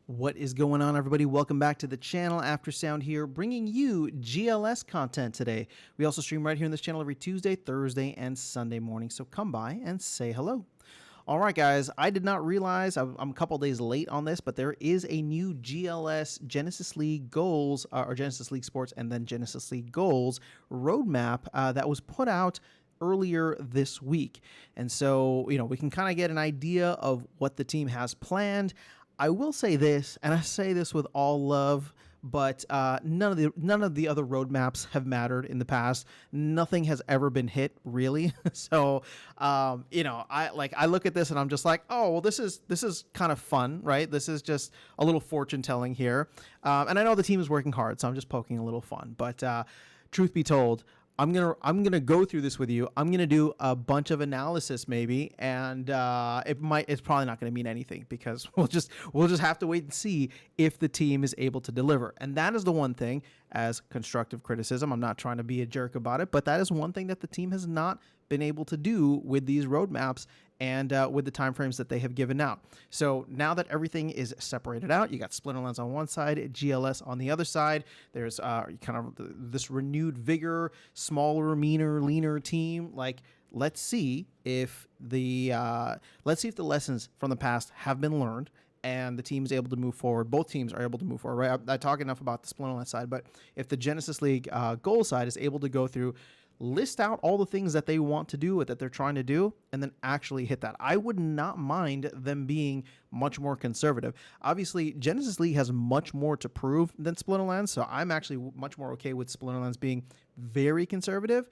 What is going on, everybody? Welcome back to the channel. Aftersound here, bringing you GLS content today. We also stream right here on this channel every Tuesday, Thursday, and Sunday morning, so come by and say hello. All right, guys, I did not realize, I'm a couple days late on this, but there is a new GLS Genesis League Goals, or Genesis League Sports, and then Genesis League Goals roadmap that was put out earlier this week. And so, we can kind of get an idea of what the team has planned. I will say this, and I say this with all love, but none of the other roadmaps have mattered in the past. Nothing has ever been hit, really. So, I look at this and I'm just like, oh, well, this is kind of fun, right? This is just a little fortune telling here, and I know the team is working hard, so I'm just poking a little fun. But truth be told, I'm gonna go through this with you. I'm gonna do a bunch of analysis maybe, and it's probably not gonna mean anything because we'll just have to wait and see if the team is able to deliver. And that is the one thing, as constructive criticism, I'm not trying to be a jerk about it, but that is one thing that the team has not been able to do with these roadmaps and with the timeframes that they have given out. So now that everything is separated out, you got Splinterlands on one side, GLS on the other side. There's kind of this renewed vigor, smaller, meaner, leaner team. Like, let's see if the lessons from the past have been learned and the team is able to move forward. Both teams are able to move forward, right? I talk enough about the Splinterlands side, but if the Genesis League goal side is able to go through, list out all the things that they want to do, that they're trying to do, and then actually hit that. I would not mind them being much more conservative. Obviously, Genesis League has much more to prove than Splinterlands, so I'm actually much more okay with Splinterlands being very conservative.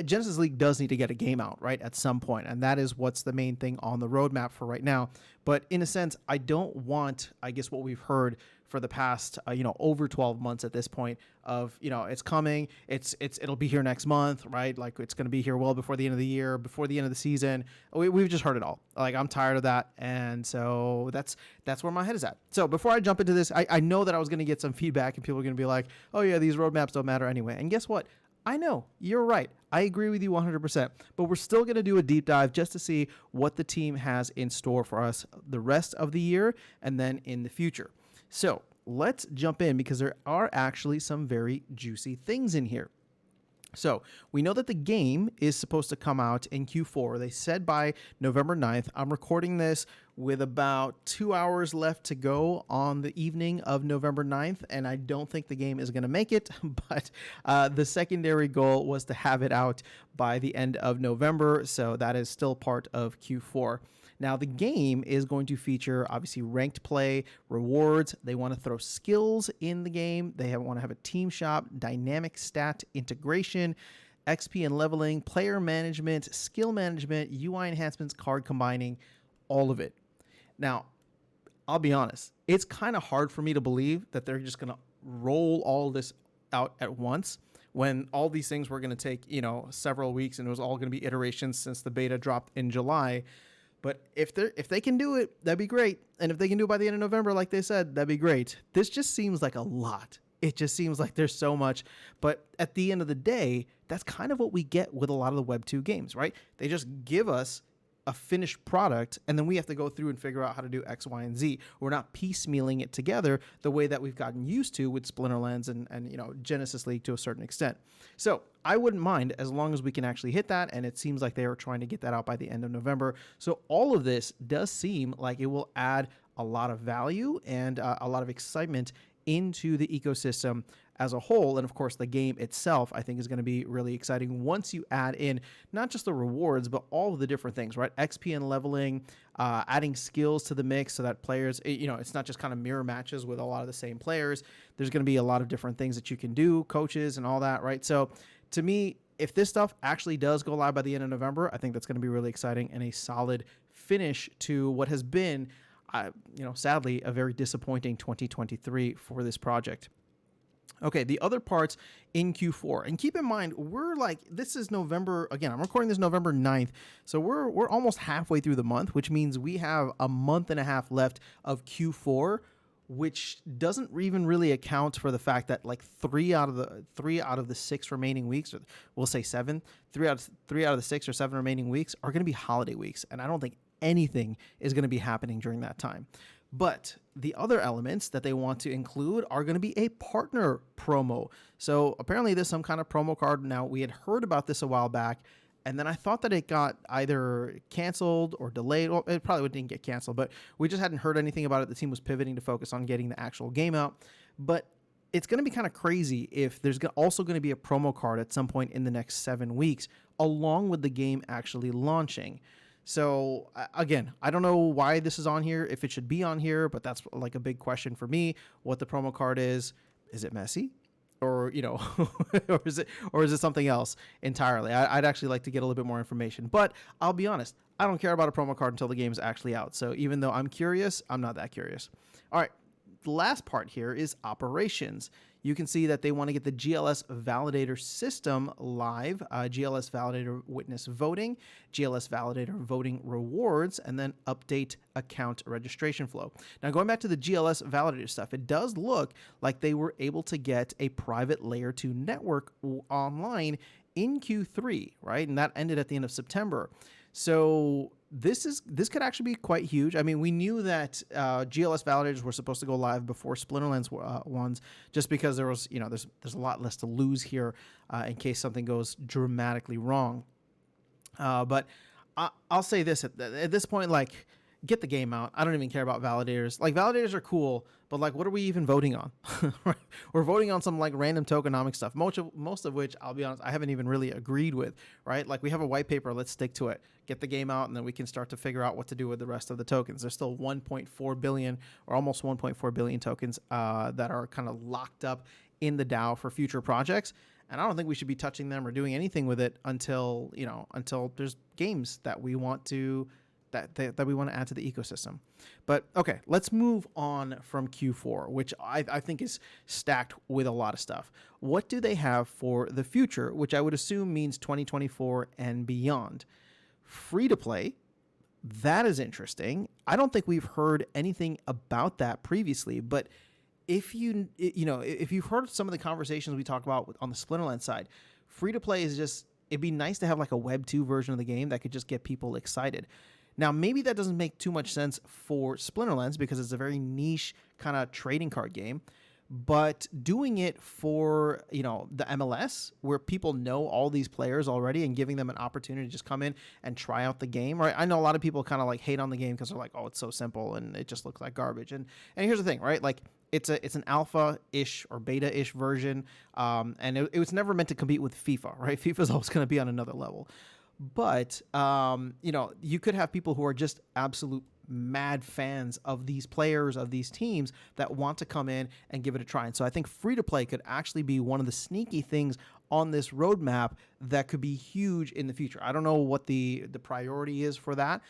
Genesis League does need to get a game out, right, at some point, and that is what's the main thing on the roadmap for right now. But in a sense, I don't want, I guess, what we've heard for the past, over 12 months at this point of, it's coming, it'll be here next month, right? Like, it's going to be here well before the end of the year, before the end of the season. We've just heard it all. Like, I'm tired of that, and so that's where my head is at. So before I jump into this, I know that I was going to get some feedback, and people are going to be like, oh yeah, these roadmaps don't matter anyway. And guess what? I know, you're right. I agree with you 100%, but we're still going to do a deep dive just to see what the team has in store for us the rest of the year and then in the future. So let's jump in because there are actually some very juicy things in here. So we know that the game is supposed to come out in Q4. They said by November 9th. I'm recording this with about 2 hours left to go on the evening of November 9th, and I don't think the game is going to make it, but the secondary goal was to have it out by the end of November, so that is still part of Q4. Now, the game is going to feature, obviously, ranked play, rewards. They want to throw skills in the game. They want to have a team shop, dynamic stat integration, XP and leveling, player management, skill management, UI enhancements, card combining, all of it. Now, I'll be honest, it's kind of hard for me to believe that they're just going to roll all this out at once when all these things were going to take, several weeks, and it was all going to be iterations since the beta dropped in July. But if they can do it, that'd be great. And if they can do it by the end of November, like they said, that'd be great. This just seems like a lot. It just seems like there's so much. But at the end of the day, that's kind of what we get with a lot of the Web 2 games, right? They just give us a finished product, and then we have to go through and figure out how to do X, Y, and Z. We're not piecemealing it together the way that we've gotten used to with Splinterlands and Genesis League to a certain extent. So I wouldn't mind as long as we can actually hit that, and it seems like they are trying to get that out by the end of November. So all of this does seem like it will add a lot of value and a lot of excitement into the ecosystem as a whole. And of course, the game itself, I think, is going to be really exciting once you add in not just the rewards, but all of the different things, right? XP and leveling, adding skills to the mix so that players, it's not just kind of mirror matches with a lot of the same players. There's going to be a lot of different things that you can do, coaches and all that, right? So to me, if this stuff actually does go live by the end of November, I think that's going to be really exciting and a solid finish to what has been, sadly, a very disappointing 2023 for this project. Okay, the other parts in Q4, and keep in mind, this is November, again, I'm recording this November 9th, so we're almost halfway through the month, which means we have a month and a half left of Q4, which doesn't even really account for the fact that like three out of the 6 remaining weeks, or we'll say 7, three out of the 6 or 7 remaining weeks are going to be holiday weeks, and I don't think anything is going to be happening during that time. But the other elements that they want to include are going to be a partner promo. So apparently there's some kind of promo card. Now, we had heard about this a while back, and then I thought that it got either canceled or delayed. Well, it probably didn't get canceled, but we just hadn't heard anything about it. The team was pivoting to focus on getting the actual game out. But it's going to be kind of crazy if there's also going to be a promo card at some point in the next 7 weeks, along with the game actually launching. So again, I don't know why this is on here, if it should be on here, but that's like a big question for me. What the promo card is it messy? Or, you know, or is it something else entirely? I'd actually like to get a little bit more information, but I'll be honest, I don't care about a promo card until the game is actually out. So even though I'm curious, I'm not that curious. All right. The last part here is operations. You can see that they want to get the GLS validator system live, GLS validator witness voting, GLS validator voting rewards, and then update account registration flow. Now, going back to the GLS validator stuff, it does look like they were able to get a private layer 2 network online in Q3, right? And that ended at the end of September. So this could actually be quite huge. I mean, we knew that GLS validators were supposed to go live before Splinterlands ones, just because there was, there's a lot less to lose here in case something goes dramatically wrong. But I'll say this at this point, like, get the game out. I don't even care about validators. Like, validators are cool, but like, what are we even voting on? We're voting on some like random tokenomic stuff, most of which, I'll be honest, I haven't even really agreed with, right? Like, we have a white paper, let's stick to it. Get the game out, and then we can start to figure out what to do with the rest of the tokens. There's still 1.4 billion or almost 1.4 billion tokens that are kind of locked up in the DAO for future projects. And I don't think we should be touching them or doing anything with it until there's games that we want to that we want to add to the ecosystem. But okay, let's move on from Q4, which I think is stacked with a lot of stuff. What do they have for the future, which I would assume means 2024 and beyond? Free to play. That is interesting. I don't think we've heard anything about that previously, but if you've heard some of the conversations we talk about on the Splinterlands side, free to play is just, it'd be nice to have like a Web 2 version of the game that could just get people excited. Now, maybe that doesn't make too much sense for Splinterlands because it's a very niche kind of trading card game, but doing it for, the MLS where people know all these players already and giving them an opportunity to just come in and try out the game, right? I know a lot of people kind of like hate on the game because they're like, oh, it's so simple and it just looks like garbage. And here's the thing, right? Like, it's an alpha-ish or beta-ish version, and it was never meant to compete with FIFA, right? FIFA's always going to be on another level. But, you could have people who are just absolute mad fans of these players, of these teams that want to come in and give it a try. And so I think free-to-play could actually be one of the sneaky things on this roadmap that could be huge in the future. I don't know what the priority is for that.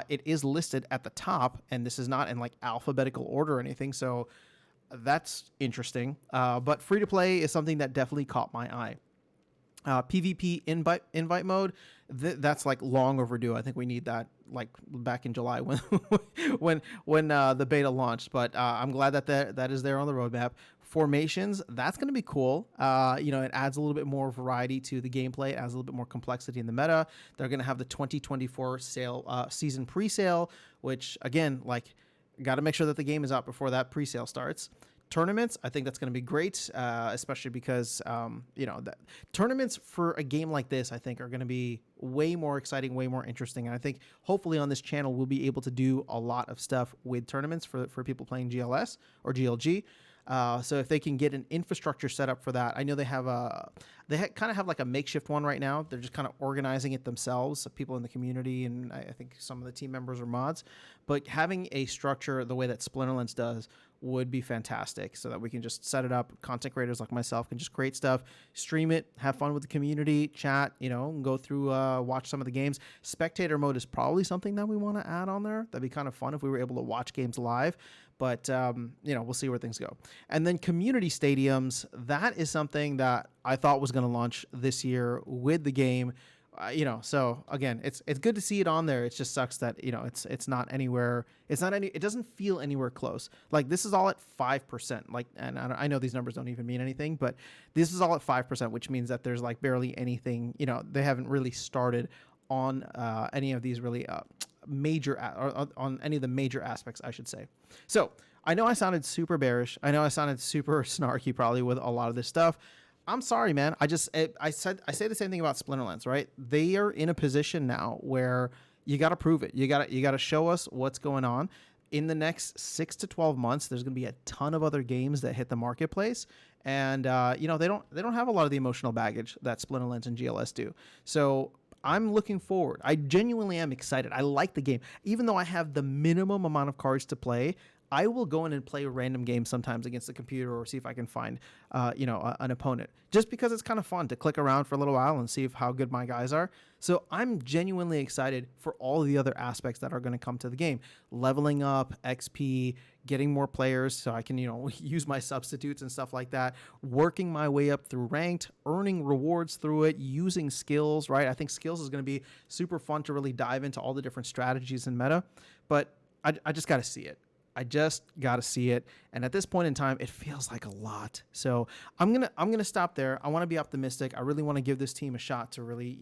It is listed at the top, and this is not in like alphabetical order or anything, so that's interesting. But free-to-play is something that definitely caught my eye. PvP invite mode, that's like long overdue. I think we need that like back in July when the beta launched. But I'm glad that is there on the roadmap. Formations, that's going to be cool. It adds a little bit more variety to the gameplay. It adds a little bit more complexity in the meta. They're going to have the 2024 season pre-sale, which again, like, got to make sure that the game is out before that pre-sale starts. Tournaments, I think that's going to be great, especially because, tournaments for a game like this, I think, are going to be way more exciting, way more interesting. And I think hopefully on this channel, we'll be able to do a lot of stuff with tournaments for people playing GLS or GLG. So if they can get an infrastructure set up for that, I know they have kind of have like a makeshift one right now. They're just kind of organizing it themselves, people in the community, and I think some of the team members are mods. But having a structure the way that Splinterlands does would be fantastic, so that we can just set it up. Content creators like myself can just create stuff, stream it, have fun with the community, chat, go through, watch some of the games. Spectator mode is probably something that we want to add on there. That'd be kind of fun if we were able to watch games live. But, we'll see where things go. And then community stadiums, that is something that I thought was going to launch this year with the game. So again, it's good to see it on there. It just sucks that, it's not anywhere. It doesn't feel anywhere close. Like, this is all at 5%. Like, and I know these numbers don't even mean anything, but this is all at 5%, which means that there's like barely anything, they haven't really started on any of these really on any of the major aspects, I should say. So I know I sounded super bearish. I know I sounded super snarky probably with a lot of this stuff. I'm sorry, man. I say the same thing about Splinterlands, right? They are in a position now where you got to prove it. You got to show us what's going on. In the next 6 to 12 months, there's going to be a ton of other games that hit the marketplace, and they don't have a lot of the emotional baggage that Splinterlands and GLS do. So I'm looking forward. I genuinely am excited. I like the game, even though I have the minimum amount of cards to play. I will go in and play a random game sometimes against the computer or see if I can find, an opponent, just because it's kind of fun to click around for a little while and see how good my guys are. So I'm genuinely excited for all the other aspects that are going to come to the game. Leveling up, XP, getting more players so I can, use my substitutes and stuff like that, working my way up through ranked, earning rewards through it, using skills, right? I think skills is going to be super fun to really dive into all the different strategies and meta, but I just got to see it. I just got to see it. And at this point in time, it feels like a lot. So I'm going to stop there. I want to be optimistic. I really want to give this team a shot to really,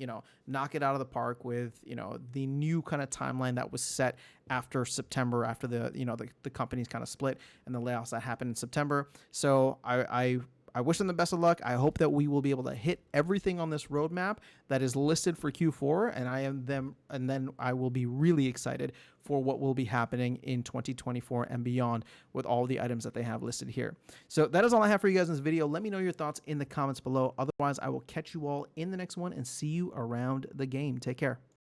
knock it out of the park with, the new kind of timeline that was set after September, after the companies kind of split and the layoffs that happened in September. So I wish them the best of luck. I hope that we will be able to hit everything on this roadmap that is listed for Q4, and then I will be really excited for what will be happening in 2024 and beyond with all the items that they have listed here. So that is all I have for you guys in this video. Let me know your thoughts in the comments below. Otherwise, I will catch you all in the next one and see you around the game. Take care.